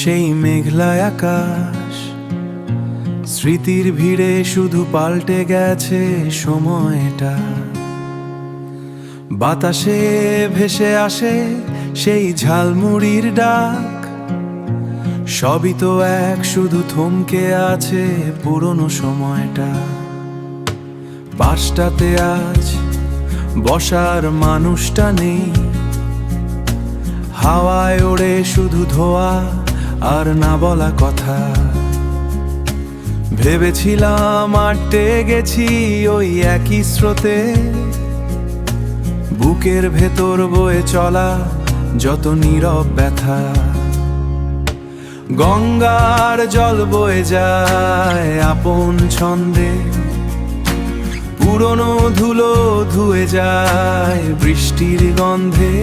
সেই মেঘলা আকাশ স্মৃতির ভিড়ে শুধু পাল্টে গেছে সময়টা। বাতাসে ভেসে আসে সেই ঝালমুড়ির ডাক, সবই তো এক, শুধু থমকে আছে পুরনো সময়টা। পাশটাতে আজ বসার মানুষটা নেই, হাওয়ায় ওড়ে শুধু ধোয়া আর না বলা কথা। ভেবেছিলাম আটকে গেছি ওই একই স্রোতে, বুকের ভেতর বয়ে চলা যত নীরব ব্যথা। গঙ্গার জল বয়ে যায় আপন ছন্দে, পুরনো ধুলো ধুয়ে যায় বৃষ্টির গন্ধে।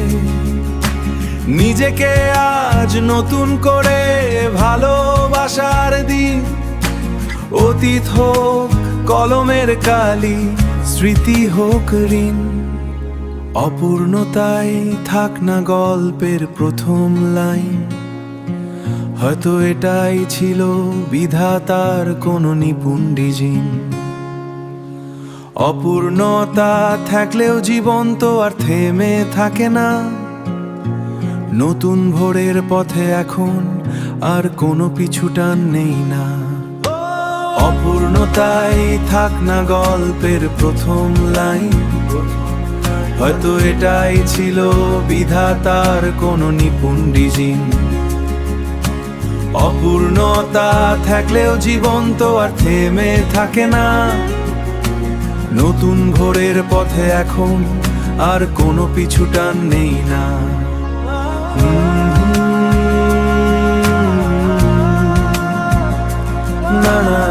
নিজেকে আজ নতুন করে ভালোবাসার দিন, অতীত হোক কলমের কালি, স্মৃতি হোক ঋণ। অপূর্ণতাই থাক না গল্পের প্রথম লাইন, হয়তো এটাই ছিল বিধাতার কোনো নিপুণ ডিজাইন। অপূর্ণতা থাকলেও জীবন তো আর থেমে থাকে না, নতুন ভোরের পথে এখন আর কোনো পিছুটান নেই না। অপূর্ণতাই থাক না গল্পের প্রথম লাইন, হয়তো এটাই ছিল বিধাতার কোনো নিপুণ ডিজাইন। অপূর্ণতা থাকলেও জীবন তো আর থেমে থাকে না, নতুন ভোরের পথে এখন আর কোনো পিছুটান নেই না। না না